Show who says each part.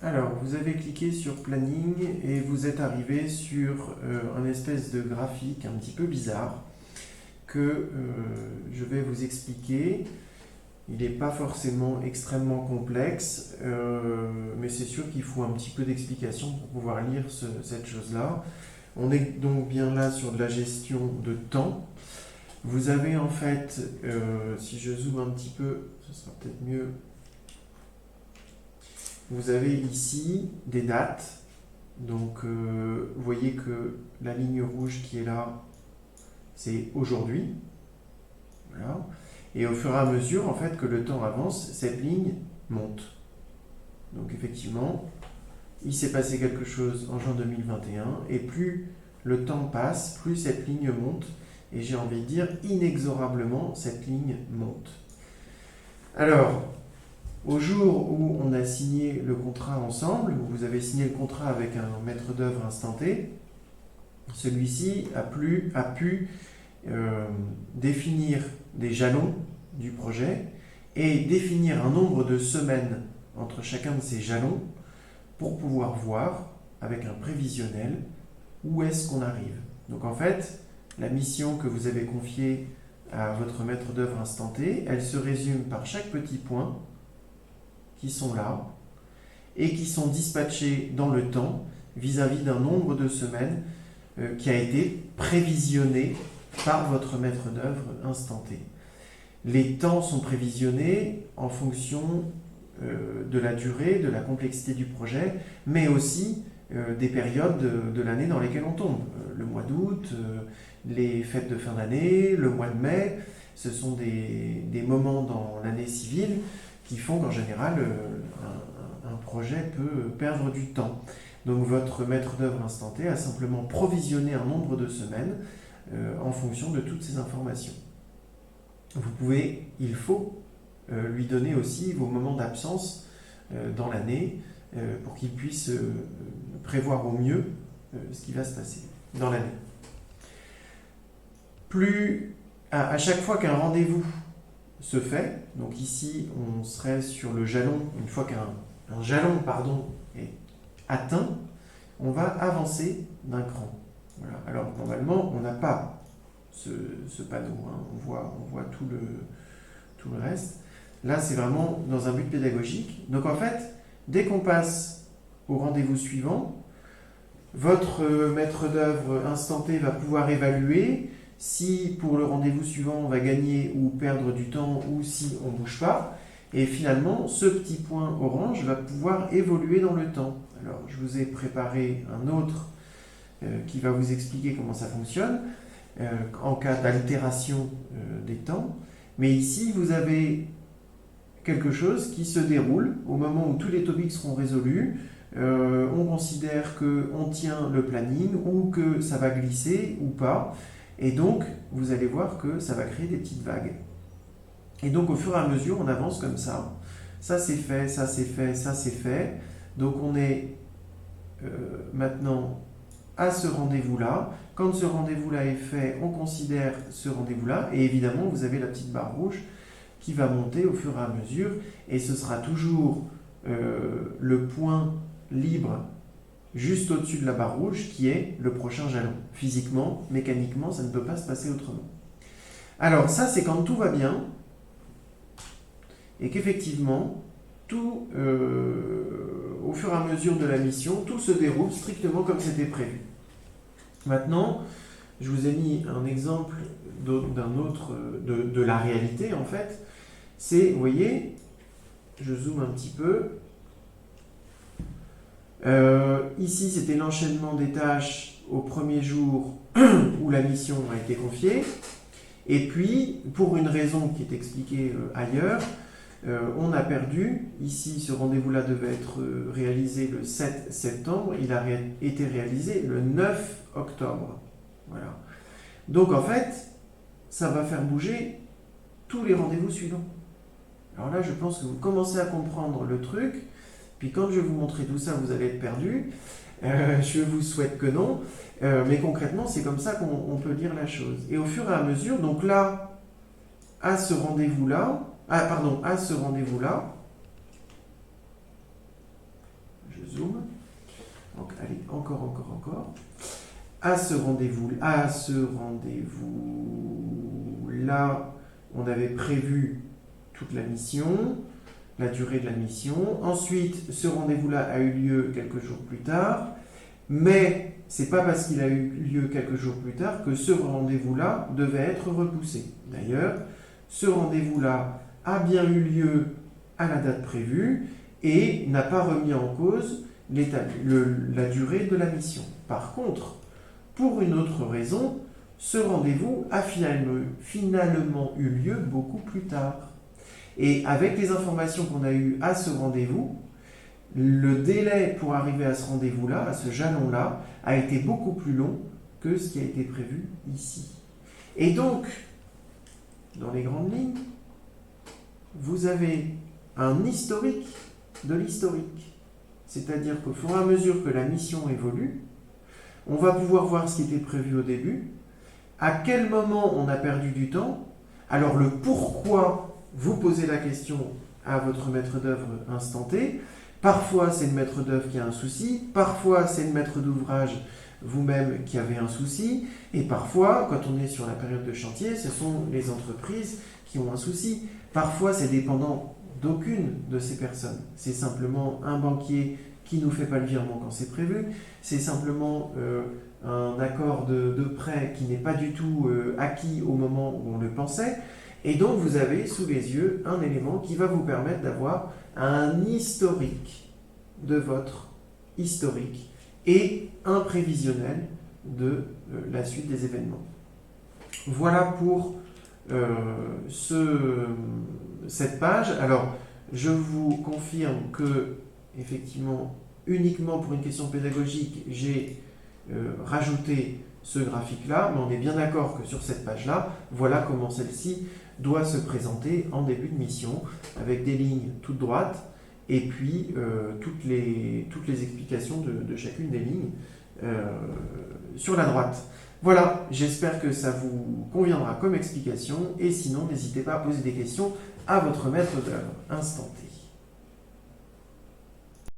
Speaker 1: Alors, vous avez cliqué sur Planning et vous êtes arrivé sur un espèce de graphique un petit peu bizarre que je vais vous expliquer. Il n'est pas forcément extrêmement complexe, mais c'est sûr qu'il faut un petit peu d'explication pour pouvoir lire cette chose-là. On est donc bien là sur de la gestion de temps. Vous avez en fait, si je zoome un petit peu, ce sera peut-être mieux. Vous avez ici des dates. Donc, vous voyez que la ligne rouge qui est là, c'est aujourd'hui. Voilà. Et au fur et à mesure, en fait, que le temps avance, cette ligne monte. Donc, effectivement, il s'est passé quelque chose en juin 2021, et plus le temps passe, plus cette ligne monte. Et j'ai envie de dire, inexorablement, cette ligne monte. Alors, au jour où on a signé le contrat ensemble, où vous avez signé le contrat avec un maître d'œuvre instanté, celui-ci a pu définir des jalons du projet et définir un nombre de semaines entre chacun de ces jalons pour pouvoir voir avec un prévisionnel où est-ce qu'on arrive. Donc en fait, la mission que vous avez confiée à votre maître d'œuvre instanté, elle se résume par chaque petit point qui sont là et qui sont dispatchés dans le temps vis-à-vis d'un nombre de semaines qui a été prévisionné par votre maître d'œuvre instanté. Les temps sont prévisionnés en fonction de la durée, de la complexité du projet, mais aussi des périodes de l'année dans lesquelles on tombe. Le mois d'août, les fêtes de fin d'année, le mois de mai, ce sont des moments dans l'année civile qui font qu'en général, un projet peut perdre du temps. Donc votre maître d'œuvre instanté a simplement provisionné un nombre de semaines en fonction de toutes ces informations. Il faut lui donner aussi vos moments d'absence dans l'année pour qu'il puisse prévoir au mieux ce qui va se passer dans l'année. À chaque fois qu'un rendez-vous se fait, donc ici on serait sur le jalon, une fois qu'un jalon est atteint, on va avancer d'un cran. Voilà. Alors normalement on n'a pas ce panneau, hein. On voit tout le reste. Là c'est vraiment dans un but pédagogique. Donc en fait, dès qu'on passe au rendez-vous suivant, votre maître d'œuvre instanté va pouvoir évaluer si pour le rendez-vous suivant on va gagner ou perdre du temps ou si on ne bouge pas. Et finalement, ce petit point orange va pouvoir évoluer dans le temps. Alors, je vous ai préparé un autre qui va vous expliquer comment ça fonctionne en cas d'altération des temps. Mais ici, vous avez quelque chose qui se déroule au moment où tous les topics seront résolus. On considère qu'on tient le planning ou que ça va glisser ou pas. Et donc, vous allez voir que ça va créer des petites vagues. Et donc, au fur et à mesure, on avance comme ça. Ça, c'est fait, ça, c'est fait, ça, c'est fait. Donc, on est maintenant à ce rendez-vous-là. Quand ce rendez-vous-là est fait, on considère ce rendez-vous-là. Et évidemment, vous avez la petite barre rouge qui va monter au fur et à mesure. Et ce sera toujours le point libre juste au-dessus de la barre rouge qui est le prochain jalon. Physiquement, mécaniquement, ça ne peut pas se passer autrement. Alors ça, c'est quand tout va bien et qu'effectivement, tout, au fur et à mesure de la mission, tout se déroule strictement comme c'était prévu. Maintenant, je vous ai mis un exemple de la réalité en fait. C'est, vous voyez, je zoome un petit peu. Ici, c'était l'enchaînement des tâches au premier jour où la mission a été confiée. Et puis, pour une raison qui est expliquée ailleurs, on a perdu. Ici, ce rendez-vous-là devait être réalisé le 7 septembre. Il a été réalisé le 9 octobre. Voilà. Donc, en fait, ça va faire bouger tous les rendez-vous suivants. Alors là, je pense que vous commencez à comprendre le truc. Puis quand je vais vous montrer tout ça, vous allez être perdu. Je vous souhaite que non. Mais concrètement, c'est comme ça qu'on peut lire la chose. Et au fur et à mesure, donc là, à ce rendez-vous-là, je encore. À ce rendez-vous-là, on avait prévu toute la mission, la durée de la mission. Ensuite, ce rendez-vous-là a eu lieu quelques jours plus tard, mais c'est pas parce qu'il a eu lieu quelques jours plus tard que ce rendez-vous-là devait être repoussé. D'ailleurs, ce rendez-vous-là a bien eu lieu à la date prévue et n'a pas remis en cause la durée de la mission. Par contre, pour une autre raison, ce rendez-vous a finalement eu lieu beaucoup plus tard. Et avec les informations qu'on a eues à ce rendez-vous, le délai pour arriver à ce rendez-vous-là, à ce jalon-là, a été beaucoup plus long que ce qui a été prévu ici. Et donc, dans les grandes lignes, vous avez un historique de l'historique. C'est-à-dire qu'au fur et à mesure que la mission évolue, on va pouvoir voir ce qui était prévu au début, à quel moment on a perdu du temps, alors le pourquoi vous posez la question à votre maître d'œuvre instant T. Parfois c'est le maître d'œuvre qui a un souci, parfois c'est le maître d'ouvrage vous-même qui avez un souci, et parfois, quand on est sur la période de chantier, ce sont les entreprises qui ont un souci. Parfois c'est dépendant d'aucune de ces personnes. C'est simplement un banquier qui ne nous fait pas le virement quand c'est prévu, c'est simplement un accord de prêt qui n'est pas du tout acquis au moment où on le pensait, et donc vous avez sous les yeux un élément qui va vous permettre d'avoir un historique de votre historique et un prévisionnel de la suite des événements. Voilà pour cette page. Alors, je vous confirme que, effectivement, uniquement pour une question pédagogique, j'ai rajouté ce graphique-là, mais on est bien d'accord que sur cette page-là, voilà comment celle-ci doit se présenter en début de mission, avec des lignes toutes droites, et puis toutes les explications de chacune des lignes sur la droite. Voilà, j'espère que ça vous conviendra comme explication, et sinon, n'hésitez pas à poser des questions à votre maître d'œuvre instant T.